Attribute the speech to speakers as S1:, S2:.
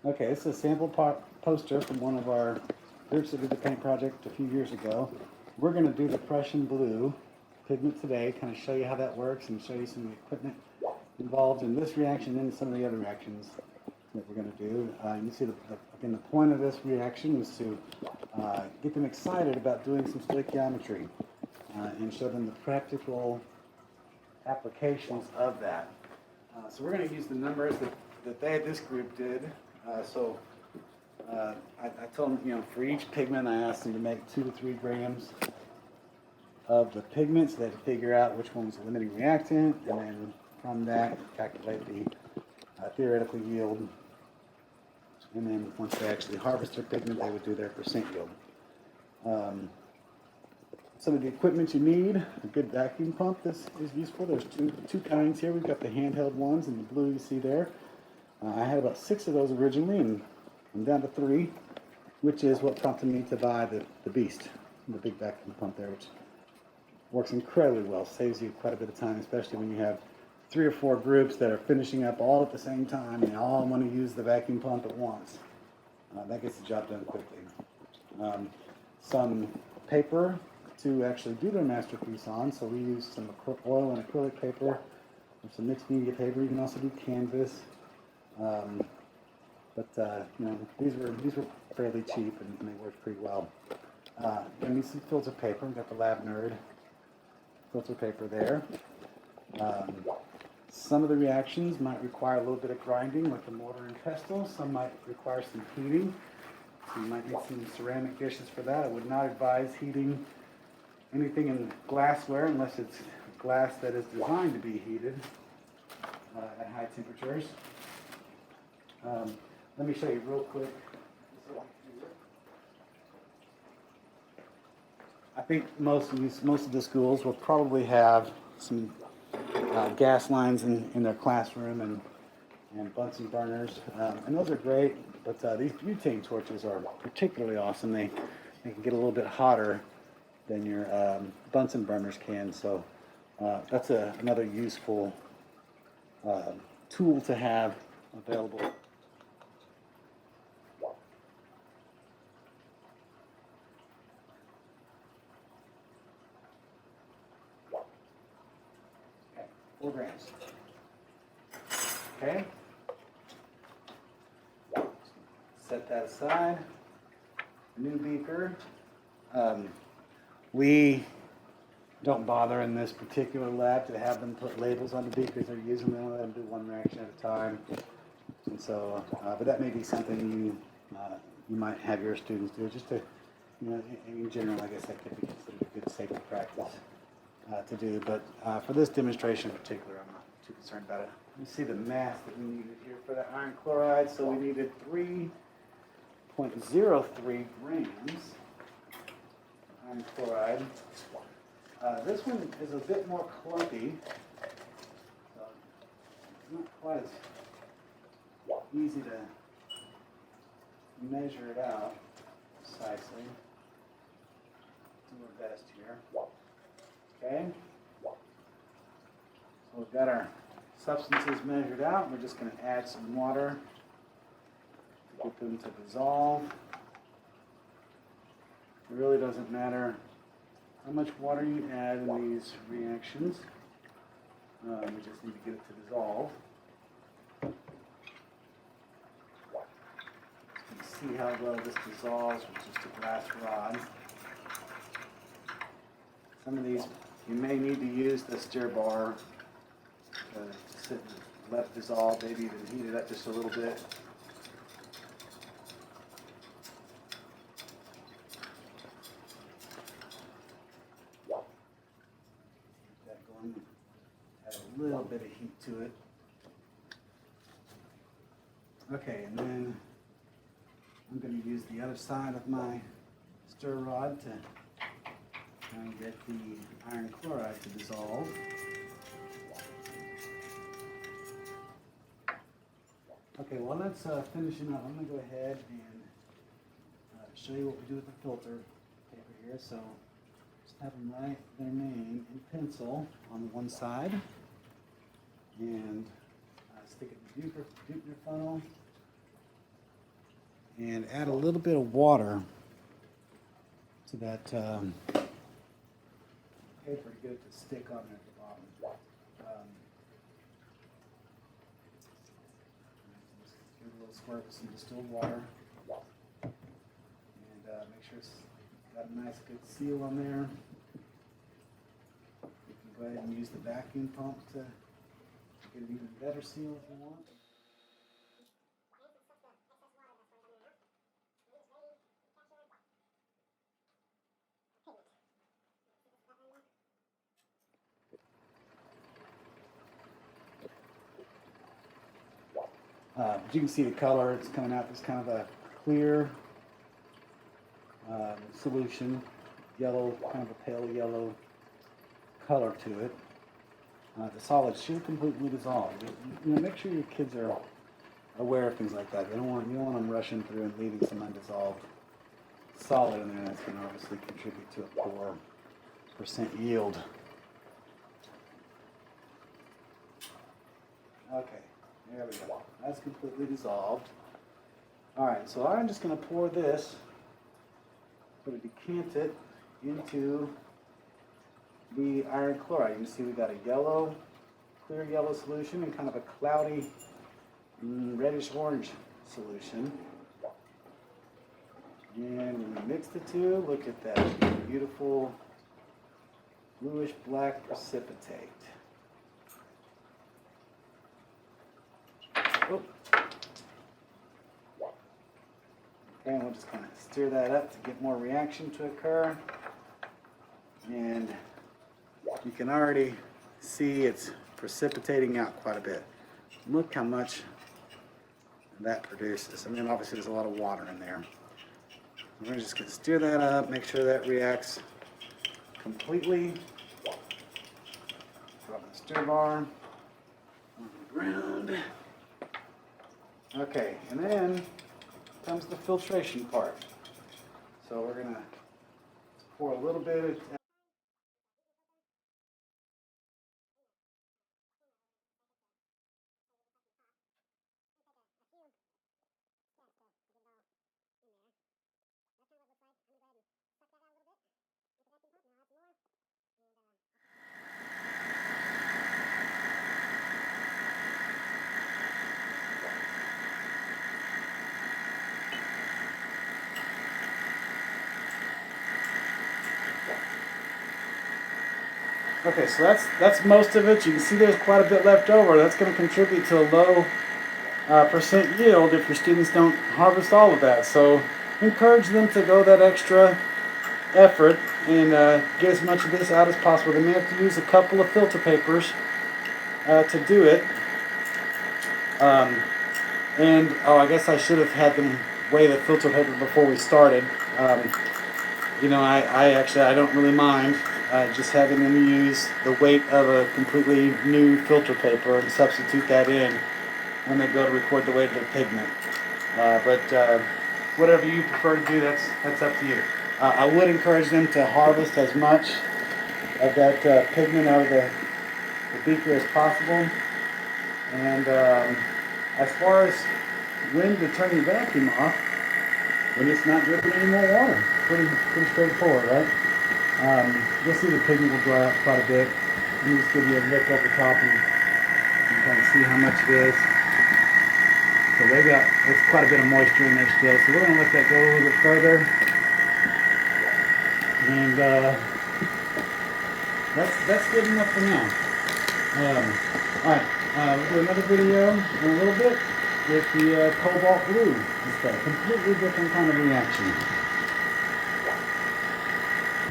S1: Okay, this is a sample poster from one of our groups that did the paint project a few years ago. We're going to do the Prussian blue pigment today, kind of show you how that works and show you some of the equipment involved in this reaction and some of the other reactions that we're going to do. You see, again, the point of this reaction is to get them excited about doing some stoichiometry and show them the practical applications of that. So we're going to use the numbers that this group did. I told them, for each pigment, I asked them to make 2 to 3 grams of the pigment so they had to figure out which one was a limiting reactant, and then from that, calculate the theoretical yield. And then once they actually harvest their pigment, they would do their percent yield. Some of the equipment you need, a good vacuum pump is useful. There's two kinds here. We've got the handheld ones in the blue you see there. I had about 6 of those originally, and I'm down to 3, which is what prompted me to buy the Beast, the big vacuum pump there, which works incredibly well. Saves you quite a bit of time, especially when you have 3 or 4 groups that are finishing up all at the same time and all want to use the vacuum pump at once. That gets the job done quickly. Some paper to actually do their masterpiece on, so we used some oil and acrylic paper, and some mixed media paper. You can also do canvas. These were fairly cheap and they worked pretty well. And these some filter paper. We've got the Lab Nerd filter paper there. Some of the reactions might require a little bit of grinding, like the mortar and pestle. Some might require some heating. So you might need some ceramic dishes for that. I would not advise heating anything in glassware unless it's glass that is designed to be heated at high temperatures. Let me show you real quick. I think most of the schools will probably have some gas lines in their classroom and Bunsen burners, and those are great. But these butane torches are particularly awesome. They can get a little bit hotter than your Bunsen burners can. So that's another useful tool to have available. Okay, 4 grams. Okay. Set that aside. New beaker. We don't bother in this particular lab to have them put labels on the beakers they're using. They only let them do 1 reaction at a time. And so, but that may be something you might have your students do, just to, in general, I guess that could be considered a good safety practice to do. But for this demonstration in particular, I'm not too concerned about it. You see the mass that we needed here for the iron chloride. So we needed 3.03 grams. Iron chloride. This one is a bit more clumpy, so it's not quite as easy to measure it out precisely. Do our best here. Okay. So we've got our substances measured out. We're just going to add some water to get them to dissolve. It really doesn't matter how much water you add in these reactions. We just need to get it to dissolve. You can see how well this dissolves with just a glass rod. Some of these you may need to use the stir bar to sit and let it dissolve, maybe even heat it up just a little bit. Add a little bit of heat to it. Okay, and then I'm going to use the other side of my stir rod to try and get the iron chloride to dissolve. Okay, well, let's finishing up. I'm going to go ahead and show you what we do with the filter paper here. So just have them write their name in pencil on one side and stick it in the Buchner funnel. and add a little bit of water to that paper to get it to stick on there at the bottom. Just give it a little squirt with some distilled water, and make sure it's got a nice good seal on there. You can go ahead and use the vacuum pump to get an even better seal if you want. But you can see the color, it's coming out as kind of a clear solution, yellow, kind of a pale yellow color to it. The solid should completely dissolve. You know, make sure your kids are aware of things like that. You don't want them rushing through and leaving some undissolved solid in there. That's going to obviously contribute to a poor percent yield. Okay, there we go. That's completely dissolved. All right, so I'm just going to pour this, sort of decant it into the iron chloride. You can see we got a yellow, clear yellow solution and kind of a cloudy reddish orange solution. And when we mix the two, look at that beautiful bluish black precipitate. Oh. Okay, and we'll just kind of stir that up to get more reaction to occur. And you can already see it's precipitating out quite a bit. Look how much that produces. I mean, obviously there's a lot of water in there. We're just going to stir that up, make sure that reacts completely. Drop the stir bar on the ground. Okay, and then comes the filtration part. So we're going to pour a little bit of Okay, so that's most of it. You can see there's quite a bit left over. That's going to contribute to a low percent yield if your students don't harvest all of that. So encourage them to go that extra effort and get as much of this out as possible. They may have to use a couple of filter papers to do it. And I guess I should have had them weigh the filter paper before we started. You know, I don't really mind just having them use the weight of a completely new filter paper and substitute that in when they go to record the weight of their pigment. But whatever you prefer to do, that's up to you. I would encourage them to harvest as much of that pigment out of the beaker as possible. And as far as when to turn your vacuum off, when it's not dripping any more water. Pretty straightforward, right? You'll see the pigment will dry out quite a bit. Let me just give you a look over top and kind of see how much it is. So it's quite a bit of moisture in there still. So we're going to let that go a little bit further. And that's good enough for now. Alright, we'll do another video in a little bit with the cobalt blue. It's a completely different kind of reaction.